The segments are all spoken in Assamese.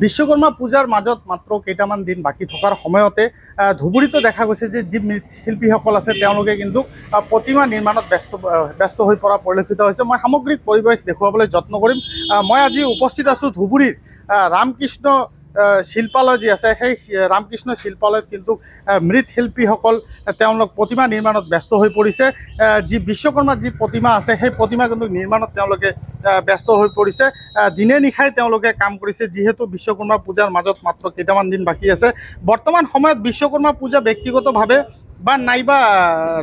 বিশ্বকৰ্মা পূজাৰ মাজত মাত্ৰ কেইটামান দিন বাকী থকাৰ সময়তে ধুবুৰীতো দেখা গৈছে যে যি মৃৎশিল্পীসকল আছে তেওঁলোকে কিন্তু প্ৰতিমা নিৰ্মাণত ব্যস্ত হৈ পৰা পৰিলক্ষিত হৈছে। মই সামগ্ৰিক পৰিৱেশ দেখুৱাবলৈ যত্ন কৰিম। মই আজি উপস্থিত আছোঁ ধুবুৰীৰ ৰামকৃষ্ণ শিল্পালয় যি আছে সেই ৰামকৃষ্ণ শিল্পালয়ত কিন্তু মৃৎশিল্পীসকল তেওঁলোক প্ৰতিমা নিৰ্মাণত ব্যস্ত হৈ পৰিছে। যি বিশ্বকৰ্মাৰ যি প্ৰতিমা আছে সেই প্ৰতিমা কিন্তু নিৰ্মাণত তেওঁলোকে ব্যস্ত হৈ পৰিছে। দিনে নিশাই তেওঁলোকে কাম কৰিছে, যিহেতু বিশ্বকৰ্মা পূজাৰ মাজত মাত্ৰ কেইটামান দিন বাকী আছে। বৰ্তমান সময়ত বিশ্বকৰ্মা পূজা ব্যক্তিগতভাৱে বা নাইবা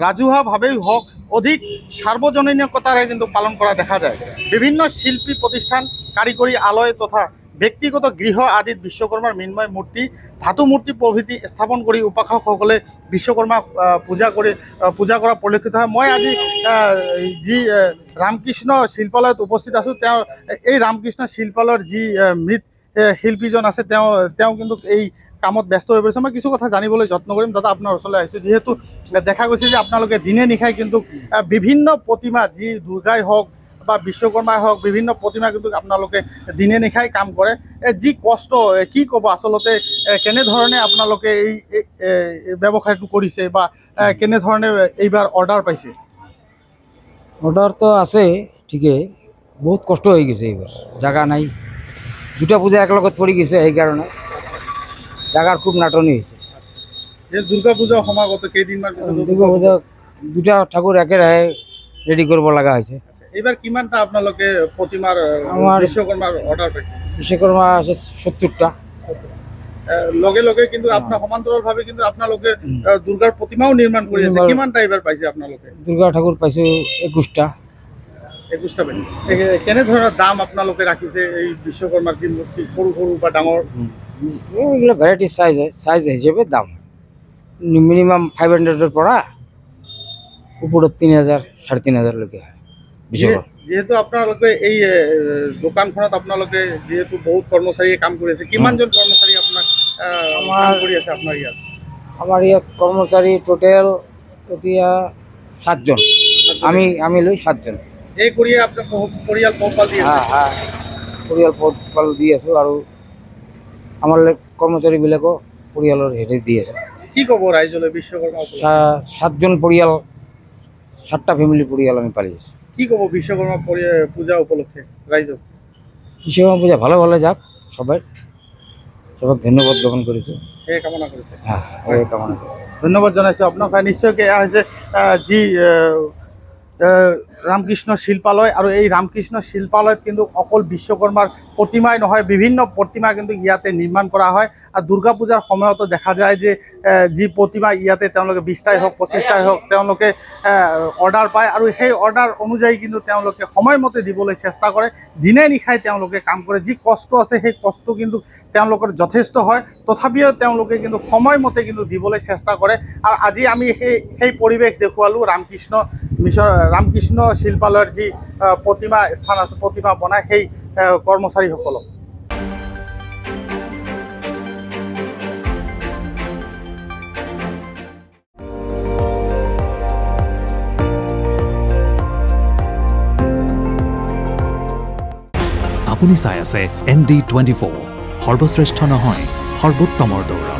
ৰাজহুৱাভাৱেই হওক অধিক সাৰ্বজনীনতাৰে কিন্তু পালন কৰা দেখা যায়। বিভিন্ন শিল্পী প্ৰতিষ্ঠান, কাৰিকৰী আলয় তথা ব্যক্তিগত গৃহ আদিত বিশ্বকৰ্মাৰ মৃন্ময় মূৰ্তি, ধাতু মূৰ্তি প্ৰভৃতি স্থাপন কৰি উপাসকসকলে বিশ্বকৰ্মা পূজা কৰা পৰিলক্ষিত হয়। মই আজি যি ৰামকৃষ্ণ শিল্পালয়ত উপস্থিত আছোঁ, এই ৰামকৃষ্ণ শিল্পালয়ৰ যি মৃৎ শিল্পীজন আছে তেওঁ কিন্তু এই কামত ব্যস্ত হৈ পৰিছে। মই কিছু কথা জানিবলৈ যত্ন কৰিম। দাদা, আপোনাৰ ওচৰলৈ আহিছোঁ, যিহেতু দেখা গৈছে যে আপোনালোকে দিনে নিশাই কিন্তু বিভিন্ন প্ৰতিমা, যি দুৰ্গাই হওক বা বিশ্বকৰ্মাই হওক, বিভিন্ন প্ৰতিমা কিন্তু আপোনালোকে দিনে নিশাই কাম কৰে। যি কষ্ট, কি ক'ব আচলতে, কেনেধৰণে আপোনালোকে এই ব্যৱসায়টো কৰিছে বা কেনেধৰণে এইবাৰ অৰ্ডাৰ পাইছে? অর্ডার তো আছে ঠিকই, বহুত কষ্ট হয়ে গেছে এবার, জায়গা নাই, দুটা পূজা একলগত পড়ে গেছে, এই কারণে জায়গার খুব নাটনি হয়েছে। দুর্গা পূজা সমাগত কেইদিনমান পিছত দুর্গা পূজা দুটা ঠাকুর একের রেডি করব লাগা হয়েছে। এইবাৰ কিমানটা আপোনালোকে প্ৰতিমাৰ বিশ্বকৰ্মাৰ অৰ্ডাৰ পাইছে? বিশ্বকৰ্মা আছে 70টা। লগে লগে কিন্তু আপোনাৰ সমান্তৰালভাৱে কিন্তু আপোনালোকে দুৰ্গাৰ প্ৰতিমাও নিৰ্মাণ কৰি আছে। কিমানটা এইবাৰ পাইছে আপোনালোকে? দুৰ্গা ঠাকুৰ পাইছো 21টা। 21টা পাইছে। কেনেধৰণৰ দাম আপোনালোকে ৰাখিছে এই বিশ্বকৰ্মাৰ যি মূৰ্তি, সৰু সৰু বা ডাঙৰ? এগুলো ভ্যাৰাইটি সাইজ হয়, সাইজ হিসেবে দাম মিনিমাম 500-এৰ পৰা উপৰে 3000 3,500 লৈকে হয় বিশ্বকৰ্মা। যিহেতু আপোনালোকে এই দোকানখনত আপোনালোকে যিহেতু বহুত কৰ্মচাৰীয়ে কাম কৰি আছে, কিমানজন কৰ্মচাৰী আপোনাৰ কাম কৰি আছে আপোনাৰ ইয়াত? আমাৰ ইয়াত কৰ্মচাৰী টোটাল এতিয়া 7জন, আমি লৈ 7জন। এই কৰিয়ে আপোনাৰ পৰিয়াল পোহপাল দি আছে? হ্যাঁ, পৰিয়াল পোহপাল দি আছো, আৰু আমাৰ কৰ্মচাৰীবিলাকো পৰিয়ালৰ হেৰি দি আছে। কি ক'ব ৰাইজলৈ বিশ্বকৰ্মা? 7জন পৰিয়াল, 7টা ফ্যামিলিৰ পৰিয়াল আমি পালি আছো। কি ক'ব বিশ্বকৰ্মা পূজা উপলক্ষে ৰাইজক? বিশ্বকৰ্মা পূজা ভালো ভালো যাক, সবাই ধন্যবাদ জ্ঞাপন কৰিছো, এই কামনা কৰিছে। হ্যাঁ, এই কামনা কৰিছো। ধন্যবাদ জনাইছোঁ আপোনাক। নিশ্চয়কৈ এয়া হৈছে যি ৰামকৃষ্ণ শিল্পালয়, আৰু এই ৰামকৃষ্ণ শিল্পালয়ত কিন্তু অকল বিশ্বকৰ্মাৰ প্ৰতিমাই নহয়, বিভিন্ন প্ৰতিমা কিন্তু ইয়াতে নিৰ্মাণ কৰা হয়। আৰু দুৰ্গা পূজাৰ সময়তো দেখা যায় যে যি প্ৰতিমা ইয়াতে তেওঁলোকে 20টাই হওক 25টাই হওক তেওঁলোকে অৰ্ডাৰ পায়, আৰু সেই অৰ্ডাৰ অনুযায়ী কিন্তু তেওঁলোকে সময়মতে দিবলৈ চেষ্টা কৰে। দিনে নিশাই তেওঁলোকে কাম কৰে। যি কষ্ট আছে সেই কষ্ট কিন্তু তেওঁলোকৰ যথেষ্ট হয়, তথাপিও তেওঁলোকে কিন্তু সময়মতে কিন্তু দিবলৈ চেষ্টা কৰে। আৰু আজি আমি সেই পৰিৱেশ দেখুৱালোঁ ৰামকৃষ্ণ শিল্পালয়ৰ যি প্ৰতিমা স্থান আছে, প্ৰতিমা বনাই সেই কৰ্মচাৰীসকলক। আপুনি চাই আছে ND24, সৰ্বশ্ৰেষ্ঠ নহয়, সৰ্বোত্তমৰ দৌৰ।